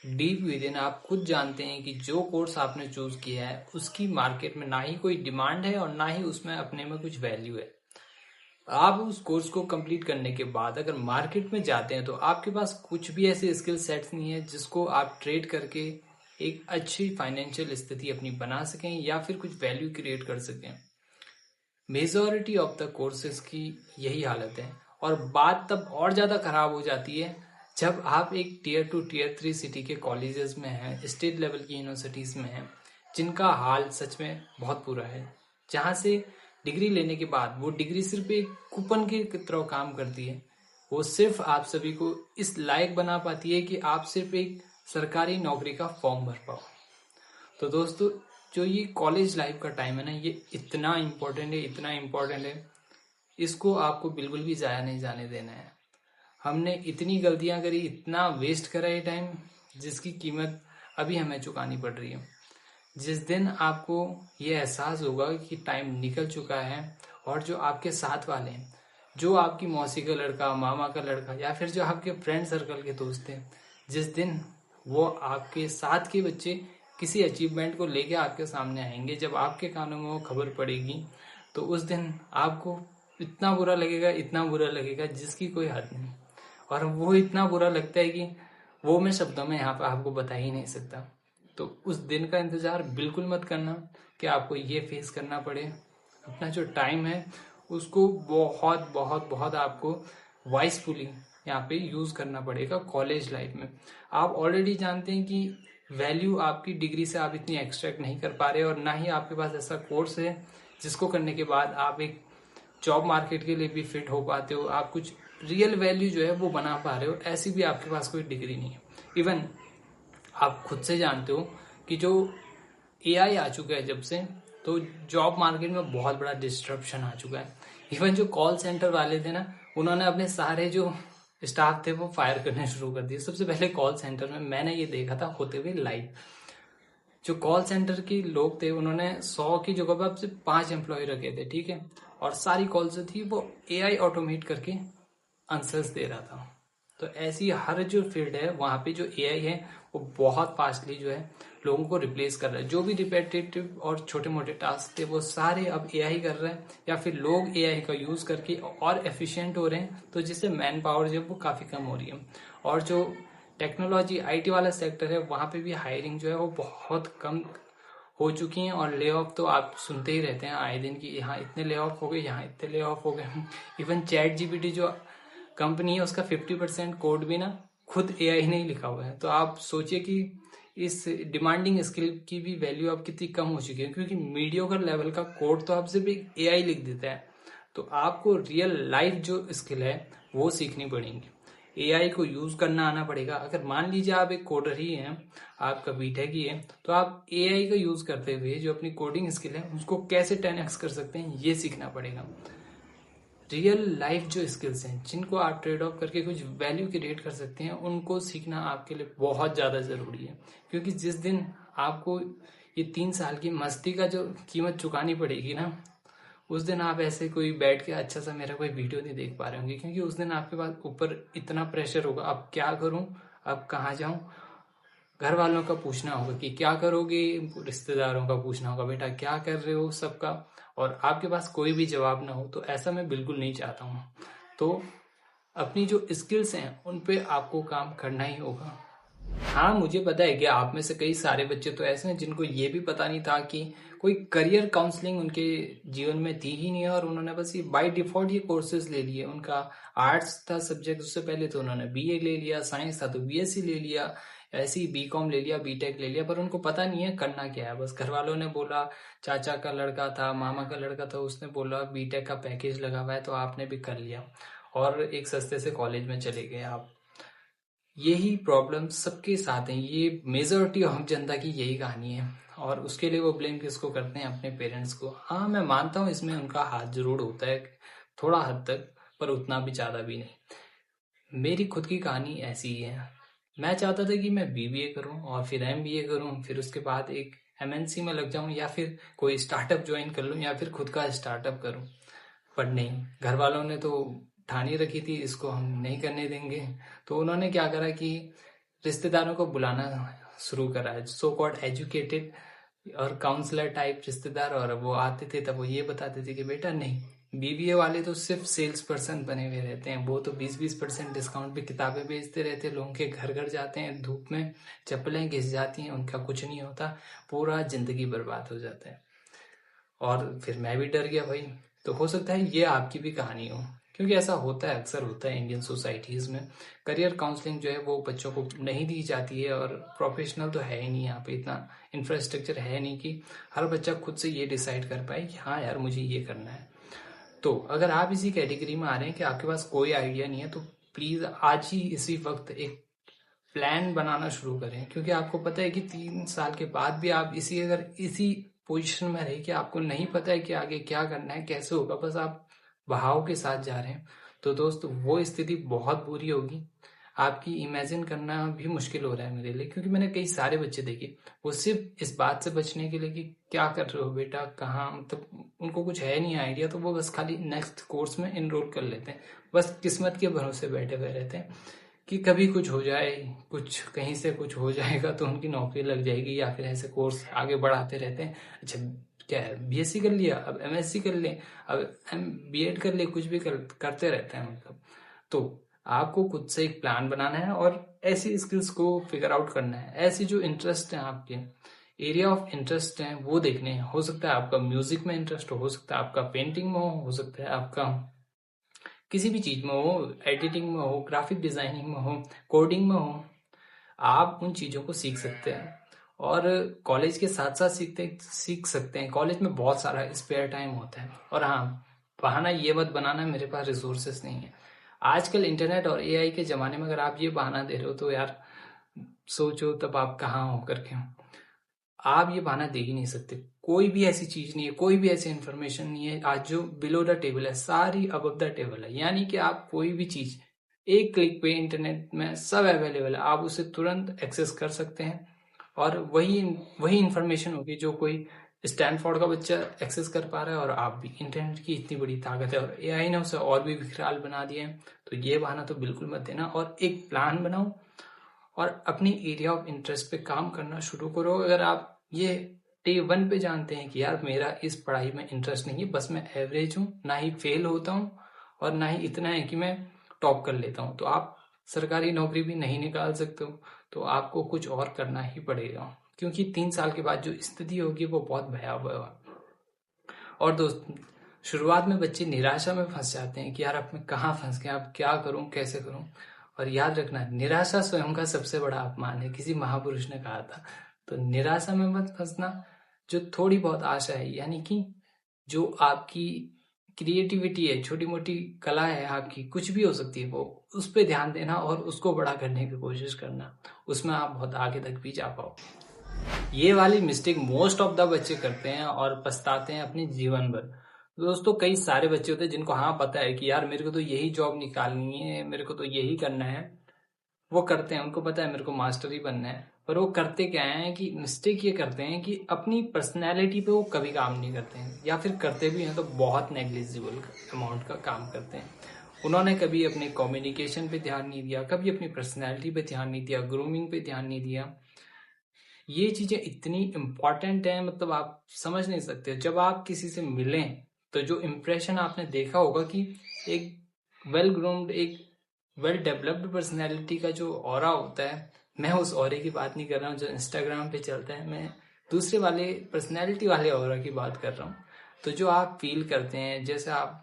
Deep with in आप खुद जानते हैं कि जो कोर्स आपने चूज किया है उसकी मार्केट में ना ही कोई डिमांड है और ना ही उसमें अपने में कुछ वैल्यू है। आप उस कोर्स को कंप्लीट करने के बाद अगर मार्केट में जाते हैं तो आपके पास कुछ भी ऐसे स्किल सेट्स नहीं है जिसको आप ट्रेड करके एक अच्छी फाइनेंशियल स्थिति अपनी बना सकें या फिर कुछ वैल्यू क्रिएट कर सकें। मेजॉरिटी ऑफ द कोर्सेज की यही हालत है और बात तब और ज़्यादा खराब हो जाती है जब आप एक टीयर 2 टीयर 3 सिटी के कॉलेजेस में हैं, स्टेट लेवल की यूनिवर्सिटीज़ में हैं, जिनका हाल सच में बहुत बुरा है, जहाँ से डिग्री लेने के बाद वो डिग्री सिर्फ एक कूपन की तरह काम करती है। वो सिर्फ आप सभी को इस लायक बना पाती है कि आप सिर्फ एक सरकारी नौकरी का फॉर्म भर पाओ। तो दोस्तों, जो ये कॉलेज लाइफ का टाइम है ना, ये इतना इम्पोर्टेंट है, इतना इम्पोर्टेंट है, इसको आपको बिल्कुल भी ज़ाया नहीं जाने देना है। हमने इतनी गलतियां करी, इतना वेस्ट करा ये टाइम, जिसकी कीमत अभी हमें चुकानी पड़ रही है। जिस दिन आपको ये एहसास होगा कि टाइम निकल चुका है और जो आपके साथ वाले हैं, जो आपकी मौसी का लड़का, मामा का लड़का या फिर जो आपके फ्रेंड सर्कल के दोस्त हैं, जिस दिन वो आपके साथ के बच्चे किसी अचीवमेंट को लेके आपके सामने आएंगे, जब आपके कानों में वो खबर पड़ेगी, तो उस दिन आपको इतना बुरा लगेगा, इतना बुरा लगेगा जिसकी कोई हद नहीं। और वो इतना बुरा लगता है कि वो मैं शब्दों में यहाँ पे आपको बता ही नहीं सकता। तो उस दिन का इंतजार बिल्कुल मत करना कि आपको ये फेस करना पड़े। अपना जो टाइम है उसको बहुत बहुत बहुत आपको वाइसफुली यहाँ पे यूज करना पड़ेगा कॉलेज लाइफ में। आप ऑलरेडी जानते हैं कि वैल्यू आपकी डिग्री से आप इतनी एक्सट्रैक्ट नहीं कर पा रहे और ना ही आपके पास ऐसा कोर्स है जिसको करने के बाद आप एक जॉब मार्केट के लिए भी फिट हो पाते हो, आप कुछ रियल वैल्यू जो है वो बना पा रहे हो। ऐसी भी आपके पास कोई डिग्री नहीं है। इवन आप खुद से जानते हो कि जो एआई आ चुका है जब से, तो जॉब मार्केट में बहुत बड़ा डिस्ट्रप्शन आ चुका है। इवन जो कॉल सेंटर वाले थे ना, उन्होंने अपने सारे जो स्टाफ थे वो फायर करने शुरू कर दिए। सबसे पहले कॉल सेंटर में मैंने ये देखा था होते हुए लाइव। जो कॉल सेंटर के लोग थे उन्होंने 100 की जगह पर अब सिर्फ 5 एम्प्लॉय रखे थे, ठीक है, और सारी कॉल जो थी वो एआई ऑटोमेट करके आंसर्स दे रहा था। तो ऐसी हर जो फील्ड है वहां पे जो एआई है वो बहुत फास्टली जो है लोगों को रिप्लेस कर रहा है। जो भी रिपीटेटिव और छोटे मोटे टास्क थे वो सारे अब एआई कर रहा है, या फिर लोग एआई का यूज करके और एफिशिएंट हो रहे हैं, तो जिससे मैन पावर जो है वो काफी कम हो रही है। और जो टेक्नोलॉजी आईटी वाला सेक्टर है वहां पे भी हायरिंग जो है वो बहुत कम हो चुकी हैं। और ले ऑफ तो आप सुनते ही रहते हैं आए दिन की, यहाँ इतने ले ऑफ हो गए, यहाँ इतने ले ऑफ हो गए। इवन चैट जीपीटी जो कंपनी है उसका 50% कोड भी ना खुद एआई ने ही लिखा हुआ है। तो आप सोचिए कि इस डिमांडिंग स्किल की भी वैल्यू अब कितनी कम हो चुकी है, क्योंकि मीडियोकर लेवल का कोड तो आप सिर्फ एक एआई लिख देता है। तो आपको रियल लाइफ जो स्किल है वो सीखनी पड़ेगी, एआई को यूज करना आना पड़ेगा। अगर मान लीजिए आप एक कोडर ही हैं, आपका बीटेक ही है, तो आप एआई का यूज करते हुए जो अपनी कोडिंग स्किल है उसको कैसे 10x कर सकते हैं ये सीखना पड़ेगा। रियल लाइफ जो स्किल्स हैं जिनको आप ट्रेड ऑफ करके कुछ वैल्यू क्रिएट कर सकते हैं, उनको सीखना आपके लिए बहुत ज्यादा जरूरी है। क्योंकि जिस दिन आपको ये 3 साल की मस्ती का जो कीमत चुकानी पड़ेगी ना, उस दिन आप ऐसे कोई बैठ के अच्छा सा मेरा कोई वीडियो नहीं देख पा रहे होंगे, क्योंकि उस दिन आपके पास ऊपर इतना प्रेशर होगा, अब क्या करूं, अब कहाँ जाऊं। घर वालों का पूछना होगा कि क्या करोगे, रिश्तेदारों का पूछना होगा बेटा क्या कर रहे हो सबका, और आपके पास कोई भी जवाब ना हो। तो ऐसा मैं बिल्कुल नहीं चाहता हूँ। तो अपनी जो स्किल्स हैं उन पे आपको काम करना ही होगा। हाँ, मुझे पता है कि आप में से कई सारे बच्चे तो ऐसे हैं जिनको ये भी पता नहीं था कि कोई करियर काउंसलिंग उनके जीवन में थी ही नहीं है, और उन्होंने बस ये बाय डिफॉल्ट ये कोर्सेज ले लिए। उनका आर्ट्स था सब्जेक्ट, उससे पहले तो उन्होंने बीए ले लिया, साइंस था तो बीएससी ले लिया, ऐसे ही बीकॉम ले लिया, बीटेक ले लिया, पर उनको पता नहीं है करना क्या है। बस घर वालों ने बोला, चाचा का लड़का था, मामा का लड़का था, उसने बोला बीटेक का पैकेज लगा हुआ है तो आपने भी कर लिया और एक सस्ते से कॉलेज में चले गए आप। यही प्रॉब्लम सबके साथ है, ये मेजोरिटी ऑफ जनता की यही कहानी है। और उसके लिए वो ब्लेम किसको करते हैं? अपने पेरेंट्स को। हाँ, मैं मानता हूँ इसमें उनका हाथ जरूर होता है थोड़ा हद तक, पर उतना भी ज्यादा भी नहीं। मेरी खुद की कहानी ऐसी ही है। मैं चाहता था कि मैं बीबीए करूं और फिर एमबीए करूं, फिर उसके बाद एक एमएनसी में लग जाऊं, या फिर कोई स्टार्टअप ज्वाइन कर लूं, या फिर खुद का स्टार्टअप करूं। पर नहीं, घर वालों ने तो ठानी रखी थी इसको हम नहीं करने देंगे। तो उन्होंने क्या करा कि रिश्तेदारों को बुलाना शुरू करा है, सो कॉल्ड एजुकेटेड और काउंसलर टाइप रिश्तेदार, और वो आते थे तब वो ये बताते थे कि बेटा नहीं, बीबीए वाले तो सिर्फ सेल्स पर्सन बने हुए रहते हैं, वो तो 20-20% डिस्काउंट पे किताबें बेचते रहते हैं, लोगों के घर घर जाते हैं, धूप में चप्पलें घिस जाती हैं, उनका कुछ नहीं होता, पूरा जिंदगी बर्बाद हो जाता है। और फिर मैं भी डर गया भाई। तो हो सकता है ये आपकी भी कहानी हो, क्योंकि ऐसा होता है, अक्सर होता है इंडियन सोसाइटीज़ में। करियर काउंसलिंग जो है वो बच्चों को नहीं दी जाती है, और प्रोफेशनल तो है ही नहीं यहाँ पे, इतना इंफ्रास्ट्रक्चर है नहीं कि हर बच्चा खुद से ये डिसाइड कर पाए कि हाँ यार मुझे ये करना है। तो अगर आप इसी कैटेगरी में आ रहे हैं कि आपके पास कोई आइडिया नहीं है, तो प्लीज़ आज ही इसी वक्त एक प्लान बनाना शुरू करें, क्योंकि आपको पता है कि 3 साल के बाद भी आप इसी पोजीशन में रहे कि आपको नहीं पता है कि आगे क्या करना है, कैसे होगा, बस आप बहाव के साथ जा रहे हैं, तो दोस्त वो स्थिति बहुत बुरी होगी। आपकी इमेजिन करना भी मुश्किल हो रहा है मेरे लिए, क्योंकि मैंने कई सारे बच्चे देखे, वो सिर्फ इस बात से बचने के लिए कि क्या कर रहे हो बेटा, कहाँ, मतलब उनको कुछ है नहीं आइडिया, तो वो बस खाली नेक्स्ट कोर्स में इनरोल कर लेते हैं, बस किस्मत के भरोसे बैठे हुए रहते हैं कि कभी कुछ हो जाए, कुछ कहीं से कुछ हो जाएगा तो उनकी नौकरी लग जाएगी, या फिर ऐसे कोर्स आगे बढ़ाते रहते हैं। अच्छा क्या है, बीएससी कर लिया, अब एमएससी कर ले, अब बीएड कर ले, कुछ भी करते रहते हैं मतलब। तो आपको खुद से एक प्लान बनाना है और ऐसी स्किल्स को फिगर आउट करना है, ऐसी जो इंटरेस्ट है, आपके एरिया ऑफ इंटरेस्ट है वो देखने हैं। हो सकता है आपका म्यूजिक में इंटरेस्ट हो सकता है आपका पेंटिंग में हो सकता है आपका किसी भी चीज में हो, एडिटिंग में हो, ग्राफिक डिजाइनिंग में हो, कोडिंग में हो, आप उन चीजों को सीख सकते हैं। और कॉलेज के साथ साथ सीख सकते हैं, कॉलेज में बहुत सारा स्पेयर टाइम होता है। और हाँ, बहाना ये मत बनाना मेरे पास रिसोर्सेस नहीं है। आजकल इंटरनेट और एआई के जमाने में अगर आप ये बहाना दे रहे हो तो यार सोचो तब आप कहाँ हो करके। आप ये बहाना दे ही नहीं सकते, कोई भी ऐसी चीज नहीं है, कोई भी ऐसी इंफॉर्मेशन नहीं है आज जो बिलो द टेबल है, सारी अबव द टेबल है। यानी कि आप कोई भी चीज एक क्लिक पे इंटरनेट में सब अवेलेबल है, आप उसे तुरंत एक्सेस कर सकते हैं। और वही वही इंफॉर्मेशन होगी जो कोई स्टैनफोर्ड का बच्चा एक्सेस कर पा रहा है, और आप भी। इंटरनेट की इतनी बड़ी ताकत है और एआई ने उसे और भी विकराल बना दिया है। तो ये बहाना तो बिल्कुल मत देना, और एक प्लान बनाओ और अपनी एरिया ऑफ इंटरेस्ट पे काम करना शुरू करो। अगर आप ये डे 1 पे जानते हैं कि यार मेरा इस पढ़ाई में इंटरेस्ट नहीं है, बस मैं एवरेज हूँ, ना ही फेल होता हूँ और ना ही इतना है कि मैं टॉप कर लेता हूँ, तो आप सरकारी नौकरी भी नहीं निकाल सकते हो, तो आपको कुछ और करना ही पड़ेगा, क्योंकि 3 साल के बाद जो स्थिति होगी वो बहुत भयावह है। और दोस्त, शुरुआत में बच्चे निराशा में फंस जाते हैं कि यार अब मैं कहाँ फंस गया, अब क्या करूं, कैसे करूं। और याद रखना, निराशा स्वयं का सबसे बड़ा अपमान है, किसी महापुरुष ने कहा था। तो निराशा में मत फंसना। जो थोड़ी बहुत आशा है, यानी कि जो आपकी क्रिएटिविटी है, छोटी मोटी कला है आपकी, कुछ भी हो सकती है वो, उस पर ध्यान देना और उसको बड़ा करने की कोशिश करना, उसमें आप बहुत आगे तक भी जा पाओ। ये वाली मिस्टेक मोस्ट ऑफ द बच्चे करते हैं और पछताते हैं अपने जीवन भर। दोस्तों, कई सारे बच्चे होते हैं जिनको हाँ पता है कि यार मेरे को तो यही जॉब निकालनी है, मेरे को तो यही करना है, वो करते हैं, उनको पता है मेरे को मास्टर ही बनना है, पर वो करते क्या है कि मिस्टेक ये करते हैं कि अपनी पर्सनैलिटी पे वो कभी काम नहीं करते हैं, या फिर करते भी हैं तो बहुत नेग्लिजिबल अमाउंट का काम करते हैं। उन्होंने कभी अपने कम्युनिकेशन पे ध्यान नहीं दिया, कभी अपनी पर्सनैलिटी पे ध्यान नहीं दिया, ग्रूमिंग पे ध्यान नहीं दिया। ये चीजें इतनी इंपॉर्टेंट है, मतलब आप समझ नहीं सकते। जब आप किसी से मिलें तो जो इम्प्रेशन आपने देखा होगा कि एक वेल ग्रूम्ड, एक वेल डेवलप्ड पर्सनैलिटी का जो ऑरा होता है, मैं उस ऑरे की बात नहीं कर रहा हूँ जो इंस्टाग्राम पे चलता है, मैं दूसरे वाले पर्सनैलिटी वाले ऑरा की बात कर रहा हूँ। तो जो आप फील करते हैं, जैसे आप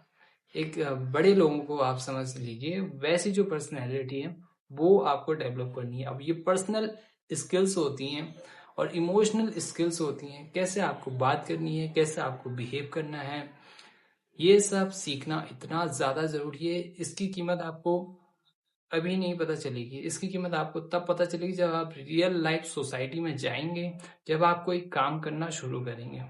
एक बड़े लोगों को आप समझ लीजिए, वैसी जो पर्सनैलिटी है वो आपको डेवलप करनी है। अब ये पर्सनल स्किल्स होती हैं और इमोशनल स्किल्स होती हैं, कैसे आपको बात करनी है, कैसे आपको बिहेव करना है, ये सब सीखना इतना ज्यादा जरूरी है। इसकी कीमत आपको अभी नहीं पता चलेगी, इसकी कीमत आपको तब पता चलेगी जब आप रियल लाइफ सोसाइटी में जाएंगे, जब आप कोई काम करना शुरू करेंगे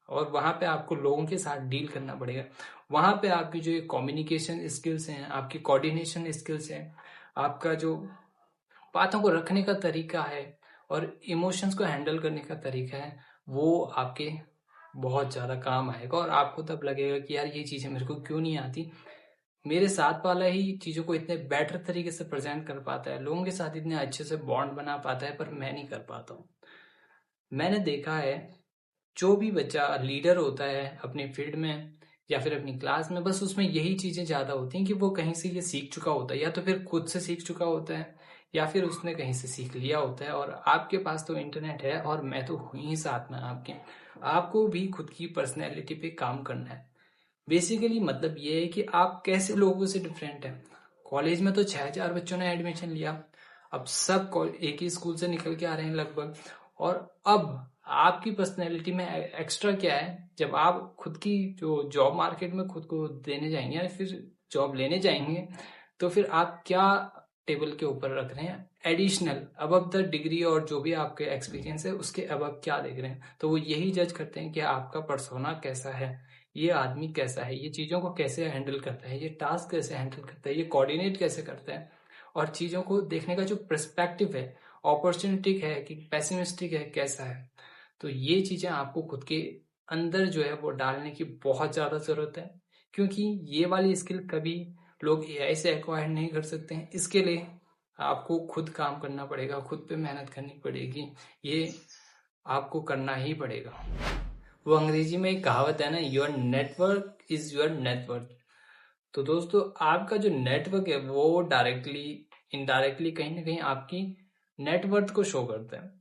और वहां पे आपको लोगों के साथ डील करना पड़ेगा। वहां पे आपकी जो कम्युनिकेशन स्किल्स हैं, आपकी कोऑर्डिनेशन स्किल्स हैं, आपका जो बातों को रखने का तरीका है और इमोशंस को हैंडल करने का तरीका है, वो आपके बहुत ज्यादा काम आएगा। और आपको तब लगेगा कि यार ये चीजें मेरे को क्यों नहीं आती, मेरे साथ वाला ही चीजों को इतने बेटर तरीके से प्रेजेंट कर पाता है, लोगों के साथ इतने अच्छे से बॉन्ड बना पाता है, पर मैं नहीं कर पाता हूँ। मैंने देखा है जो भी बच्चा लीडर होता है अपनी फील्ड में या फिर अपनी क्लास में, बस उसमें यही चीजें ज्यादा होती हैं कि वो कहीं से ये सीख चुका होता है, या तो फिर खुद से सीख चुका होता है या फिर उसने कहीं से सीख लिया होता है। और आपके पास तो इंटरनेट है और मैं तो हूं ही साथ में आपके। आपको भी खुद की पर्सनैलिटी पे काम करना है। बेसिकली मतलब ये है कि आप कैसे लोगों से डिफरेंट हैं। कॉलेज में तो 6,000 बच्चों ने एडमिशन लिया, अब सब एक ही स्कूल से निकल के आ रहे हैं लगभग। और अब आपकी पर्सनैलिटी में एक्स्ट्रा क्या है, जब आप खुद की जो जॉब मार्केट में खुद को देने जाएंगे या फिर जॉब लेने जाएंगे, तो फिर आप क्या टेबल के ऊपर रख रहे हैं एडिशनल अबव द डिग्री, और जो भी आपके एक्सपीरियंस है उसके अबव क्या देख रहे हैं। तो वो यही जज करते हैं कि आपका पर्सोना कैसा है, ये आदमी कैसा है, ये चीजों को कैसे हैंडल करता है, ये टास्क कैसे हैंडल करता है, ये कोऑर्डिनेट कैसे करता है, और चीजों को देखने का जो पर्सपेक्टिव है, अपॉर्चुनिस्टिक है कि पेसिमिस्टिक है, कैसा है। तो ये चीजें आपको खुद के अंदर जो है वो डालने की बहुत ज्यादा जरूरत है, क्योंकि ये वाली स्किल कभी लोग एआई से एक्वायर नहीं कर सकते हैं। इसके लिए आपको खुद काम करना पड़ेगा, खुद पे मेहनत करनी पड़ेगी, ये आपको करना ही पड़ेगा। वो अंग्रेजी में एक कहावत है ना, your network is your network. तो दोस्तों आपका जो नेटवर्क है वो डायरेक्टली इनडायरेक्टली कहीं ना कहीं आपकी नेटवर्थ को शो करता है।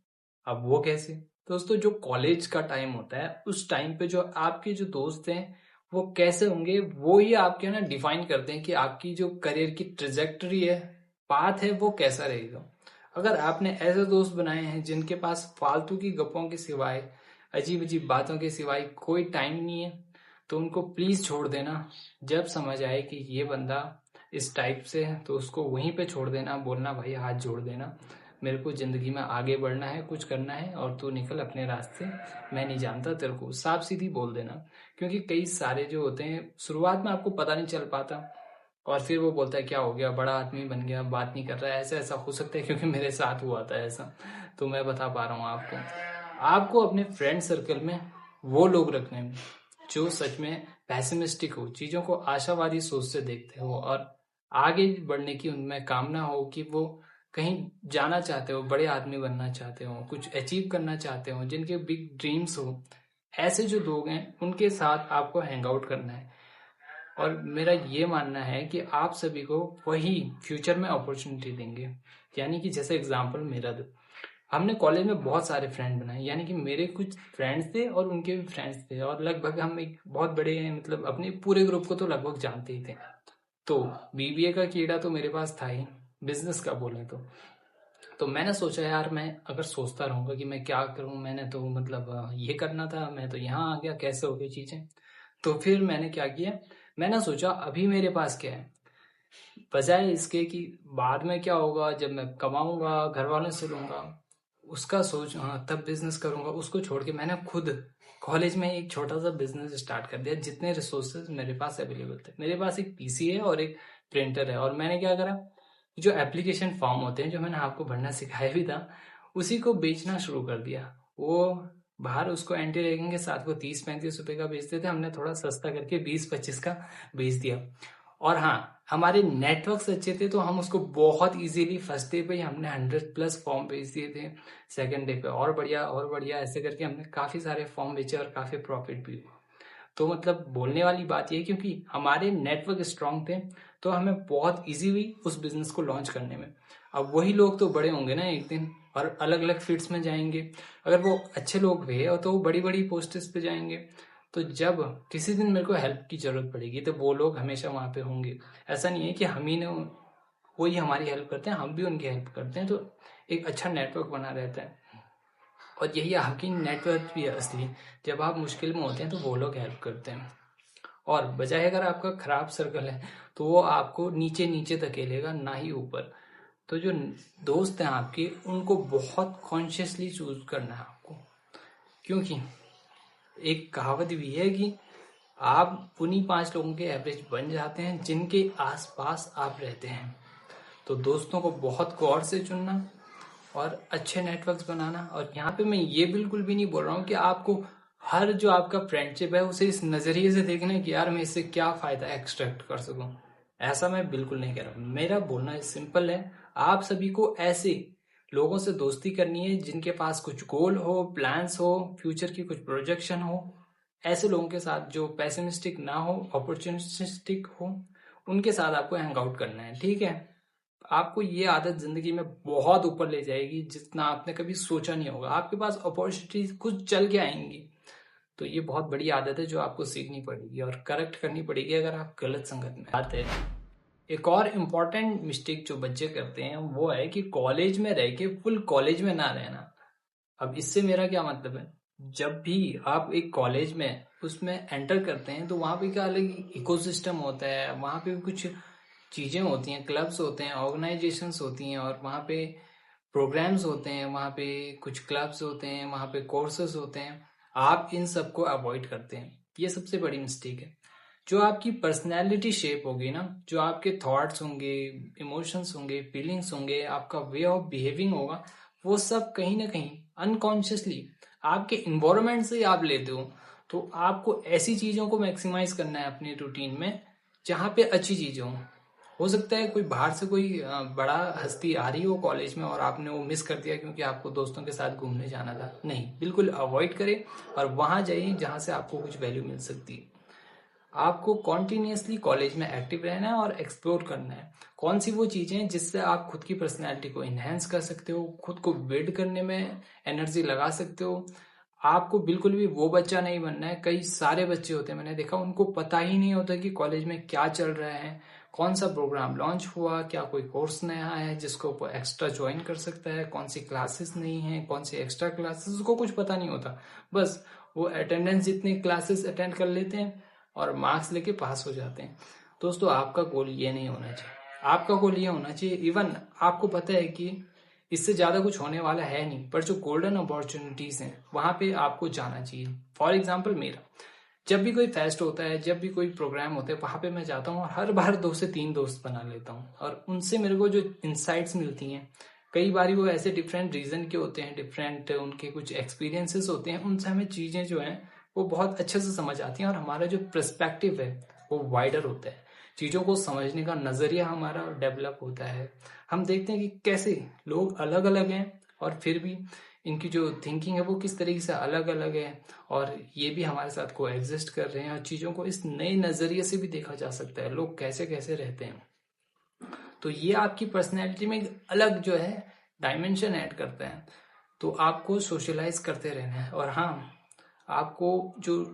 अब वो कैसे? दोस्तों जो कॉलेज का टाइम होता है उस टाइम पे जो आपके जो दोस्त हैं वो कैसे होंगे, वो ही आपके ना डिफाइन करते हैं कि आपकी जो करियर की ट्रेजेक्टरी है, पाथ है, वो कैसा रहेगा। अगर आपने ऐसे दोस्त बनाए हैं जिनके पास फालतू की गप्पों के सिवाय, अजीब अजीब बातों के सिवाय कोई टाइम नहीं है, तो उनको प्लीज छोड़ देना। जब समझ आए कि ये बंदा इस टाइप से है तो उसको वहीं पे छोड़ देना, बोलना भाई हाथ जोड़ देना, मेरे को जिंदगी में आगे बढ़ना है, कुछ करना है और तू निकल अपने रास्ते, मैं नहीं जानता तेरे को, साफ सीधी बोल देना। क्योंकि कई सारे जो होते हैं शुरुआत में आपको पता नहीं चल पाता, और फिर वो बोलता है क्या हो गया, बड़ा आदमी बन गया, बात नहीं कर रहा है, ऐसा ऐसा हो सकता है, क्योंकि मेरे साथ हुआ था ऐसा, तो मैं बता पा रहा हूँ आपको। आपको अपने फ्रेंड सर्कल में वो लोग रखने हैं जो सच में पैसिमिस्टिक हो, चीजों को आशावादी सोच से देखते हो, और आगे बढ़ने की उनमें कामना हो कि वो कहीं जाना चाहते हो, बड़े आदमी बनना चाहते हो, कुछ अचीव करना चाहते हो, जिनके बिग ड्रीम्स हो। ऐसे जो लोग हैं उनके साथ आपको हैंग आउट करना है। और मेरा ये मानना है कि आप सभी को वही फ्यूचर में अपॉर्चुनिटी देंगे। यानी कि जैसे एग्जांपल मेरा दो, हमने कॉलेज में बहुत सारे फ्रेंड बनाए, यानी कि मेरे कुछ फ्रेंड्स थे और उनके भी फ्रेंड्स थे, और लगभग हम एक बहुत बड़े मतलब अपने पूरे ग्रुप को तो लगभग जानते ही थे। तो बीबीए का कीड़ा तो मेरे पास था ही, बिजनेस का बोले तो मैंने सोचा यार, मैं अगर सोचता रहूंगा कि मैं क्या करूं, मैंने तो मतलब ये करना था, मैं तो यहाँ आ गया, कैसे हो गई चीजें। तो फिर मैंने क्या किया, मैंने सोचा अभी मेरे पास क्या है, बजाय इसके कि बाद में क्या होगा जब मैं कमाऊंगा, घर वालों से लूंगा, उसका सोच हाँ तब बिजनेस करूंगा, उसको छोड़ के मैंने खुद कॉलेज में एक छोटा सा बिजनेस स्टार्ट कर दिया। जितने रिसोर्सेज मेरे पास अवेलेबल थे, मेरे पास एक पीसी है और एक प्रिंटर है, और मैंने क्या करा, जो एप्लीकेशन फॉर्म होते हैं जो मैंने आपको भरना सिखाया भी था, उसी को बेचना शुरू कर दिया। वो बाहर उसको एंटी रैगिंग के साथ वो 30-35 रुपए का बेचते थे, हमने थोड़ा सस्ता करके 20-25 का बेच दिया। और हाँ, हमारे नेटवर्क्स अच्छे थे तो हम उसको बहुत इजीली फर्स्ट डे पे ही हमने 100+ फॉर्म बेच दिए थे, सेकंड डे पे और बढ़िया ऐसे करके हमने काफी सारे फॉर्म बेचे और काफी प्रॉफिट भी हुआ। तो मतलब बोलने वाली बात ये, क्योंकि हमारे नेटवर्क स्ट्रांग थे तो हमें बहुत इजी हुई उस बिजनेस को लॉन्च करने में। अब वही लोग तो बड़े होंगे ना एक दिन, और अलग अलग फील्ड्स में जाएंगे। अगर वो अच्छे लोग भी है तो वो बड़ी बड़ी पोस्ट्स पे जाएंगे, तो जब किसी दिन मेरे को हेल्प की जरूरत पड़ेगी तो वो लोग हमेशा वहां पे होंगे। ऐसा नहीं है कि हम ही ने वही हमारी हेल्प करते हैं, हम भी उनकी हेल्प करते हैं, तो एक अच्छा नेटवर्क बना रहता है। और यही आपकी नेटवर्क भी है असली, जब आप मुश्किल में होते हैं तो वो लोग हेल्प करते हैं। और बजाय अगर आपका खराब सर्कल है तो वो आपको नीचे नीचे धकेलेगा, ना ही ऊपर। तो जो दोस्त हैं आपके, उनको बहुत कॉन्शियसली चूज करना है आपको, क्योंकि एक कहावत भी है कि आप उन्हीं 5 लोगों के एवरेज बन जाते हैं जिनके आसपास आप रहते हैं। तो दोस्तों को बहुत गौर से चुनना और अच्छे नेटवर्क्स बनाना। और यहाँ पे मैं ये बिल्कुल भी नहीं बोल रहा हूँ कि आपको हर जो आपका फ्रेंडशिप है उसे इस नजरिए से देखना है कि यार मैं इससे क्या फायदा एक्सट्रैक्ट कर सकूं। ऐसा मैं बिल्कुल नहीं कह रहा हूँ। मेरा बोलना सिंपल है, आप सभी को ऐसे लोगों से दोस्ती करनी है जिनके पास कुछ गोल हो, प्लान्स हो, फ्यूचर की कुछ प्रोजेक्शन हो। ऐसे लोगों के साथ जो पैसिमिस्टिक ना हो, अपॉर्चुनिस्टिक हो, उनके साथ आपको हैंग आउट करना है, ठीक है। आपको ये आदत जिंदगी में बहुत ऊपर ले जाएगी जितना आपने कभी सोचा नहीं होगा। आपके पास अपॉर्चुनिटीज कुछ चल के आएंगी। तो ये बहुत बड़ी आदत है जो आपको सीखनी पड़ेगी और करेक्ट करनी पड़ेगी अगर आप गलत संगत में आते हैं। एक और इम्पॉर्टेंट मिस्टेक जो बच्चे करते हैं वो है कि कॉलेज में रह के फुल कॉलेज में ना रहना। अब इससे मेरा क्या मतलब है, जब भी आप एक कॉलेज में उसमें एंटर करते हैं तो वहां पे क्या अलग इकोसिस्टम होता है, वहां पे कुछ चीजें होती हैं, क्लब्स होते हैं, ऑर्गेनाइजेशंस होती हैं, और वहां पे प्रोग्राम्स होते हैं, वहां पे कुछ क्लब्स होते हैं, वहां पे कोर्सेज होते हैं। आप इन सबको अवॉइड करते हैं, ये सबसे बड़ी मिस्टेक है। जो आपकी पर्सनैलिटी शेप होगी ना, जो आपके थॉट्स होंगे, इमोशंस होंगे, फीलिंग्स होंगे, आपका वे ऑफ बिहेविंग होगा, वो सब कहीं ना कहीं अनकॉन्शियसली आपके इन्वायरमेंट से आप लेते हो। तो आपको ऐसी चीजों को मैक्सिमाइज करना है अपनी रूटीन में जहां पे अच्छी चीजें हो सकता है कोई बाहर से कोई बड़ा हस्ती आ रही हो कॉलेज में और आपने वो मिस कर दिया क्योंकि आपको दोस्तों के साथ घूमने जाना था। नहीं, बिल्कुल अवॉइड करें और वहां जाइए जहां से आपको कुछ वैल्यू मिल सकती है। आपको कॉन्टिन्यूसली कॉलेज में एक्टिव रहना है और एक्सप्लोर करना है कौन सी वो चीजें जिससे आप खुद की पर्सनैलिटी को इन्हेंस कर सकते हो, खुद को बिल्ड करने में एनर्जी लगा सकते हो। आपको बिल्कुल भी वो बच्चा नहीं बनना है। कई सारे बच्चे होते हैं, मैंने देखा, उनको पता ही नहीं होता कि कॉलेज में क्या चल रहा है, कौन सा प्रोग्राम लॉन्च हुआ, क्या कोई कोर्स नया है जिसको वो एक्स्ट्रा ज्वाइन कर सकता है, कौन सी क्लासेस नहीं है, कौन सी एक्स्ट्रा क्लासेस, उसको कुछ पता नहीं होता। बस वो अटेंडेंस जितनी क्लासेस अटेंड कर लेते हैं और मार्क्स लेके पास हो जाते हैं। दोस्तों, आपका गोल ये नहीं होना चाहिए। आपका गोल ये होना चाहिए, इवन आपको पता है कि इससे ज्यादा कुछ होने वाला है नहीं, पर जो गोल्डन अपॉर्चुनिटीज हैं वहां पे आपको जाना चाहिए। फॉर एग्जाम्पल, मेरा जब भी कोई फेस्ट होता है, जब भी कोई प्रोग्राम होता है, वहां पे मैं जाता हूँ और हर बार 2 से 3 दोस्त बना लेता हूँ और उनसे मेरे को जो इंसाइट्स मिलती हैं, कई बार वो ऐसे डिफरेंट रीजन के होते हैं, डिफरेंट उनके कुछ एक्सपीरियंसेस होते हैं, उनसे हमें चीजें जो हैं वो बहुत अच्छे से समझ आती हैं और हमारा जो पर्सपेक्टिव है वो वाइडर होता है। चीजों को समझने का नजरिया हमारा डेवलप होता है। हम देखते हैं कि कैसे लोग अलग अलग हैं और फिर भी इनकी जो थिंकिंग है वो किस तरीके से अलग अलग है, और ये भी हमारे साथ को एग्जिस्ट कर रहे हैं और चीजों को इस नए नजरिए से भी देखा जा सकता है, लोग कैसे कैसे रहते हैं। तो ये आपकी पर्सनैलिटी में एक अलग जो है डायमेंशन ऐड करता है। तो आपको सोशलाइज करते रहना है और हाँ, आपको जो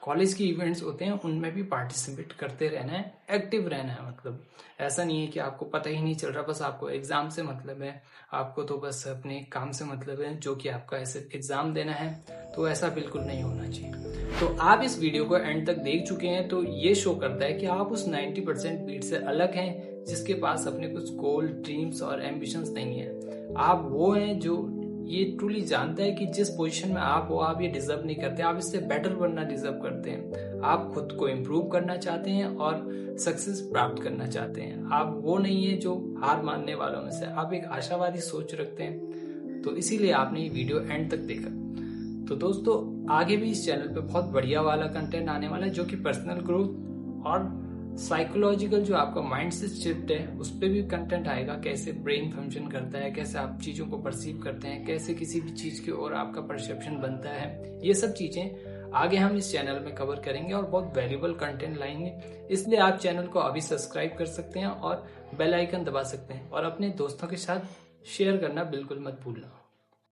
कॉलेज की इवेंट्स होते हैं उनमें भी पार्टिसिपेट करते रहना है, एक्टिव रहना है। मतलब ऐसा नहीं है कि आपको पता ही नहीं चल रहा, बस आपको एग्जाम से मतलब है, आपको तो बस अपने काम से मतलब है जो कि आपका ऐसे एग्जाम देना है। तो ऐसा बिल्कुल नहीं होना चाहिए। तो आप इस वीडियो को एंड तक देख चुके हैं तो ये शो करता है कि आप उस 90% भीड़ से अलग हैं जिसके पास अपने कुछ गोल, ड्रीम्स और एम्बिशंस नहीं है। आप वो हैं जो ये ट्रूली जानता है कि जिस पोजीशन में आप हो, आप ये डिजर्व नहीं करते, आप इससे बेटर बनना डिजर्व करते हैं। आप खुद को इम्प्रूव करना चाहते हैं और सक्सेस प्राप्त करना चाहते हैं। आप वो नहीं है जो हार मानने वालों में से, आप एक आशावादी सोच रखते हैं। तो इसीलिए आपने ये वीडियो एंड तक देखा। तो दोस्तों, आगे भी इस चैनल पे बहुत बढ़िया वाला कंटेंट आने वाला है जो कि पर्सनल ग्रोथ और साइकोलॉजिकल जो आपका माइंड से शिफ्ट है उस पर भी कंटेंट आएगा। कैसे ब्रेन फंक्शन करता है, कैसे आप चीजों को परसीव करते हैं, कैसे किसी भी चीज की ओर आपका परसेप्शन बनता है, ये सब चीजें आगे हम इस चैनल में कवर करेंगे और बहुत वैल्यूबल कंटेंट लाएंगे। इसलिए आप चैनल को अभी सब्सक्राइब कर सकते हैं और बेल आइकन दबा सकते हैं और अपने दोस्तों के साथ शेयर करना बिल्कुल मत भूलना।